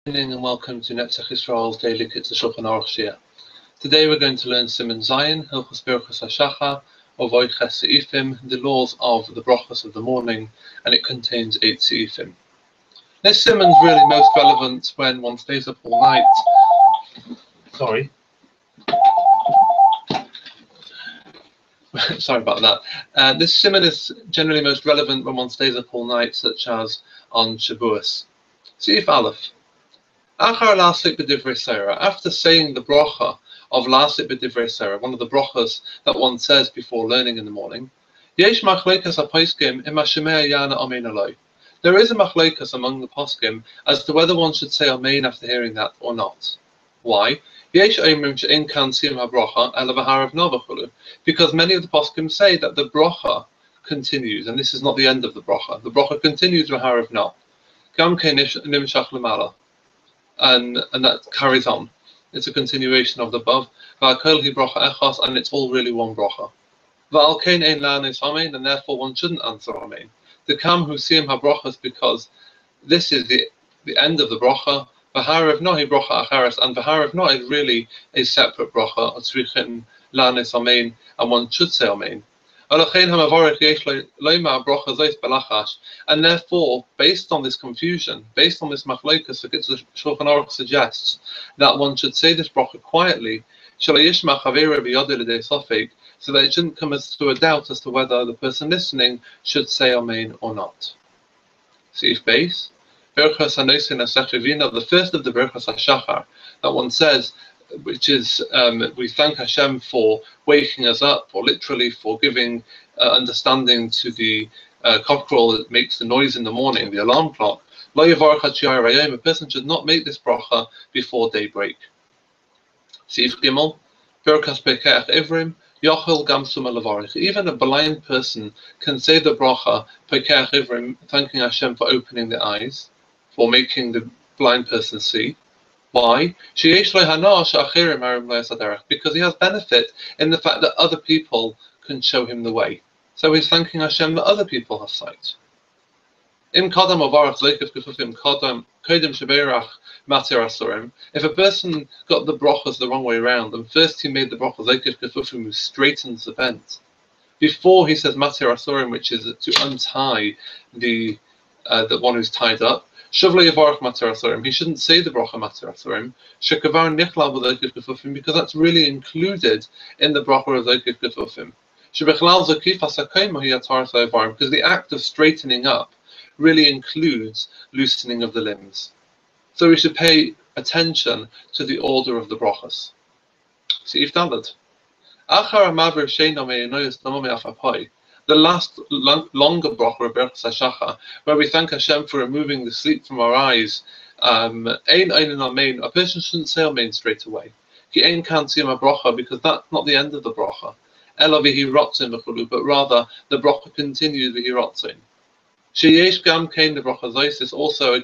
And welcome to Netzach Israel's daily Kitzur Shulchan Aruch Shir. Today we're going to learn Siman Zion, Hilchos Berachos HaShachar, Ovod Ches Seifim, the laws of the brachos of the morning, and it contains 8 Seifim. This Siman is really most relevant when one stays up all night. Sorry about that. This Siman is generally most relevant when one stays up all night, such as on Shavuos. Seif Aleph. After saying the bracha of Lasik B'divrei Sarah, one of the brachas that one says before learning in the morning, there is a machlokes among the poskim as to whether one should say Amen after hearing that or not. Why? Because many of the poskim say that the bracha continues, and this is not the end of the bracha. The bracha continues v'harav na. And that carries on. It's a continuation of the above. And it's all really one bracha. And therefore one shouldn't answer Amen. The kam who siyam habrachas, because this is the end of the bracha. V'harav nohi bracha acharas, and v'harav no is really a separate bracha. Tzrichin lanis Amen, and one should say Amen. And therefore, based on this confusion, based on this machlokes, the Kitzur Shulchan Aruch suggests that one should say this bracha quietly, so that it shouldn't come as to a doubt as to whether the person listening should say Amen or not. Seif base, the first of the Berachos HaShachar that one says, which is we thank Hashem for waking us up, or literally for giving understanding to the cockerel that makes the noise in the morning, the alarm clock. A person should not make this bracha before daybreak. Even a blind person can say the bracha, thanking Hashem for opening the eyes, for making the blind person see. Why? Because he has benefit in the fact that other people can show him the way. So he's thanking Hashem that other people have sight. If a person got the brachas the wrong way around, and first he made the brachas Leikif Kefufim, who straightens the bent, before he says Matir Asurim, which is to untie the one who's tied up, he shouldn't say the bracha Matir Asurim, because that's really included in the bracha of Leikif Kefufim. Because the act of straightening up really includes loosening of the limbs. So we should pay attention to the order of the brachas. Seif Daled. The last longer bracha of Berachos HaShachar, where we thank Hashem for removing the sleep from our eyes, a person shouldn't say Amen straight away. Because that's not the end of the bracha. But rather the bracha continues v'hirotzin. Sheyesh gam kain the bracha zois also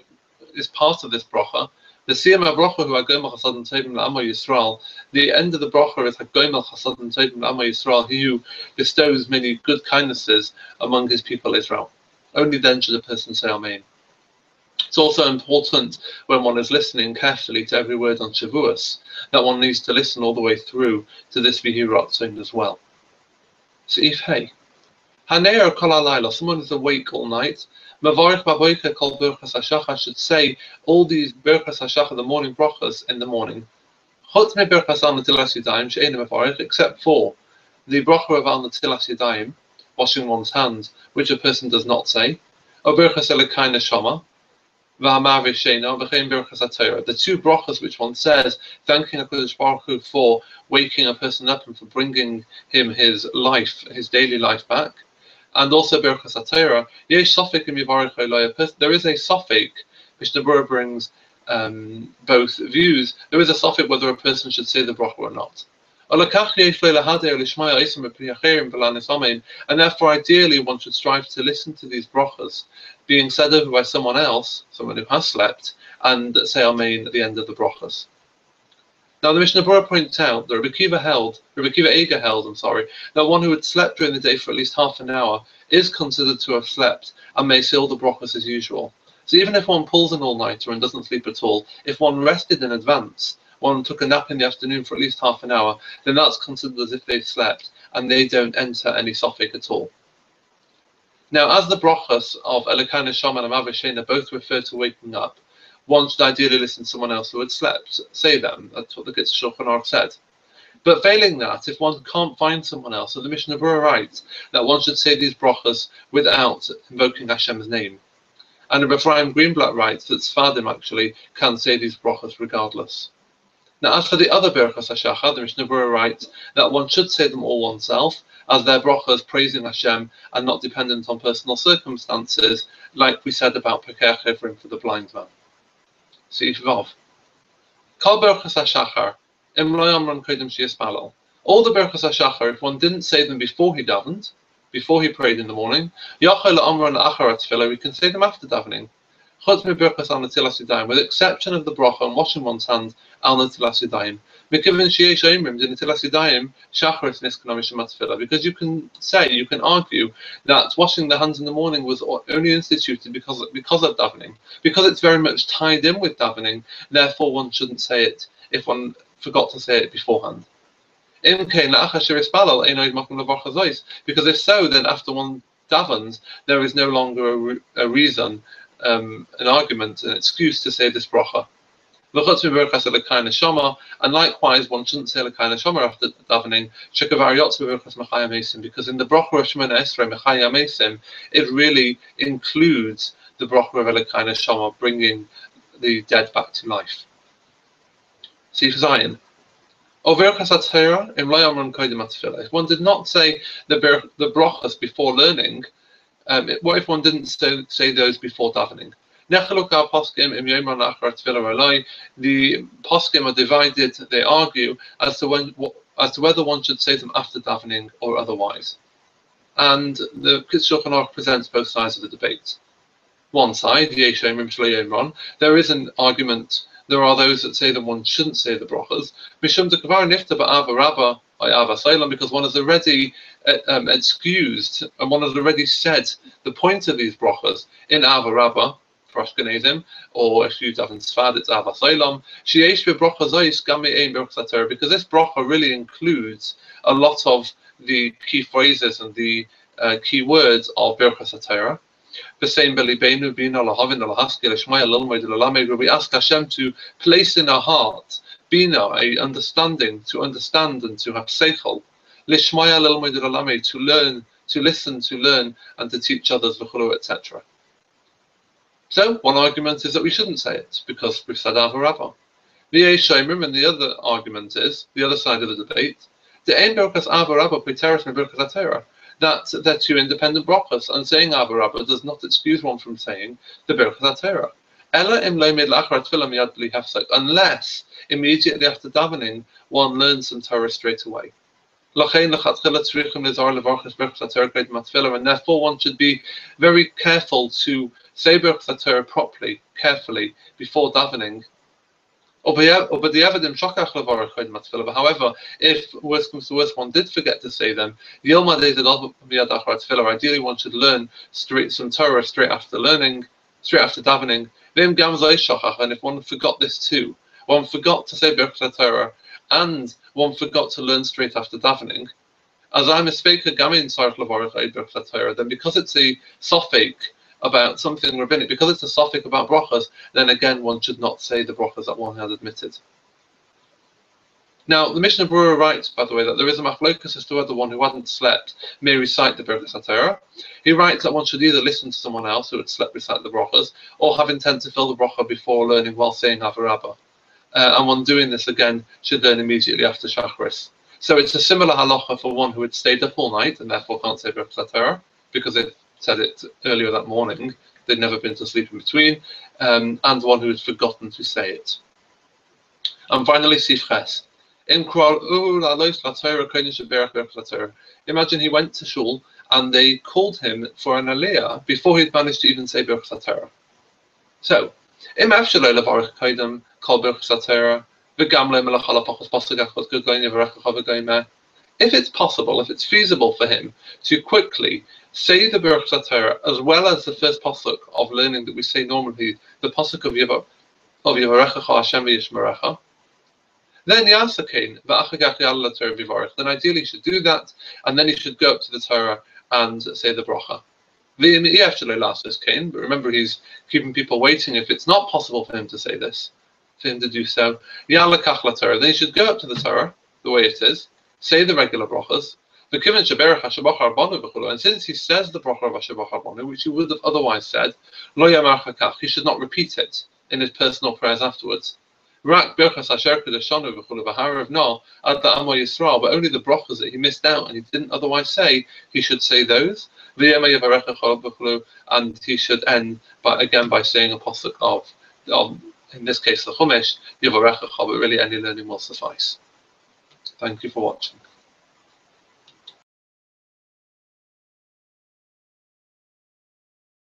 is part of this bracha. The siyam bracha who hagomel chasad and tovim la'amo Yisrael. The end of the bracha is hagomel chasad and tovim la'amo Yisrael. He who bestows many good kindnesses among his people Israel. Only then should a person say Amen. It's also important when one is listening carefully to every word on Shavuos that one needs to listen all the way through to this v'hirotzin as well. Seif hey. Haneir kol halayla, someone is awake all night. Mavarich b'boiker kol berachos hashachar, should say all these berachos hashachar, the morning brachas in the morning. Chutz me berachos al netilas yadayim she'ein mavarich, except for the bracha of al netilas yadayim, washing one's hands, which a person does not say. O berachos elekai neshama, v'hamav yishena, v'chein berachos haTorah. The two brachas which one says, thanking HaKadosh Baruch Hu for waking a person up and for bringing him his life, his daily life back. And also Berachos HaTorah, yesh sofek im yivarech Eloi. There is a sofek, which the Berurah brings both views. There is a sofek whether a person should say the bracha or not. And therefore, ideally, one should strive to listen to these brachas being said over by someone else, someone who has slept, and say Amen at the end of the brachas. Now, the Mishnah Berurah points out that Rabbi Akiva Eiger held, that one who had slept during the day for at least half an hour is considered to have slept and may say all the brachas as usual. So even if one pulls an all-nighter and doesn't sleep at all, if one rested in advance, one took a nap in the afternoon for at least half an hour, then that's considered as if they've slept and they don't enter any sofek at all. Now, as the brachas of Elokeinu Shaman and Avishena both refer to waking up, one should ideally listen to someone else who had slept, say them. That's what the Kitzur Shulchan said. But failing that, if one can't find someone else, so the Mishnah Berurah writes that one should say these brachas without invoking Hashem's name. And Rabbi Ephraim Greenblatt writes that Sfadim actually can say these brachas regardless. Now, as for the other Berachos HaShachar, the Mishnah Berurah writes that one should say them all oneself, as their brachas praising Hashem and not dependent on personal circumstances, like we said about Pekech Hevrim for the blind man. Seif Vav. Kol Berachos HaShachar, Im Lo Yomron Kodem Shiyispalel. All the Berachos HaShachar, if one didn't say them before he davened, before he prayed in the morning, Yochel Amron Achar Tefillah, we can say them after davening. Chutz mi Berachos al Netilas Yadayim, with the exception of the bracha on washing one's hands al Netilas Yadayim. Because you can say, you can argue that washing the hands in the morning was only instituted because of davening, because it's very much tied in with davening. Therefore, one shouldn't say it if one forgot to say it beforehand. Because if so, then after one davens, there is no longer a reason, an argument, an excuse to say this bracha. And likewise, one shouldn't say Elokeinu Shaman after davening, because in the bracha of Shemona Esrei Mechaya Mesim, it really includes the bracha of Elokeinu Shaman, bringing the dead back to life. See for Zion. If one did not say the brachas before learning, what if one didn't say those before davening? The poskim are divided, they argue as to whether one should say them after davening or otherwise. And the Kitzur presents both sides of the debate. One side, there is an argument. There are those that say that one shouldn't say the brachas, because one has already excused and one has already said the point of these brachas in Ava Rabbah for Ashkenazim, or if you daven Sfad, it's Ava Solam. Because this bracha really includes a lot of the key phrases and the key words of Birchas HaTorah. We ask Hashem to place in our heart bina, a understanding, to understand and to have seichel, to learn, to listen, to learn, and to teach others, etc. So one argument is that we shouldn't say it because we've said Ava Rabbah. And the other argument is the other side of the debate. That they're two independent brachas, and saying Ava Rabbah does not excuse one from saying the Birchas HaTorah. Unless immediately after davening one learns some Torah straight away. And therefore one should be very careful to say Birchas HaTorah properly, carefully, before davening. However, if worse comes to worse, one did forget to say them, ideally one should learn some Torah straight after learning, straight after davening. And if one forgot this too, one forgot to say Birchas HaTorah, and one forgot to learn straight after davening, as I'm a speaker gamin then because it's a sofek about something rabbinic, because it's a sofek about brachas, then again one should not say the brachas that one has admitted. Now, the Mishnah Berurah writes, by the way, that there is a machlokas as to whether one who hadn't slept may recite the Birchas HaTorah. He writes that one should either listen to someone else who had slept recite the brachas, or have intent to fill the bracha before learning while saying Ava Rabbah. And one doing this again should learn immediately after Shacharis. So it's a similar halacha for one who had stayed up all night and therefore can't say Birchas HaTorah, because they'd said it earlier that morning, they'd never been to sleep in between, and one who had forgotten to say it. And finally, Sif Ches. Imagine he went to shul and they called him for an aliyah before he'd managed to even say Birchas HaTorah. So, if it's possible, if it's feasible for him to quickly say the Berachas Torah as well as the first pasuk of learning that we say normally, the pasuk of Yivarechecha Hashem v'Yishmerecha. Then then ideally you should do that, and then you should go up to the Torah and say the bracha. But remember, he's keeping people waiting. If it's not possible for him to say this, for him to do so, then you should go up to the Torah the way it is, say the regular brachas. And since he says the bracha of Hashabach Rabonu, which he would have otherwise said, he should not repeat it in his personal prayers afterwards. But only the brachas that he missed out and he didn't otherwise say, he should say those. And he should end by saying a pasuk of, in this case, the Chumash, Yivarechecha, but really any learning will suffice. Thank you for watching.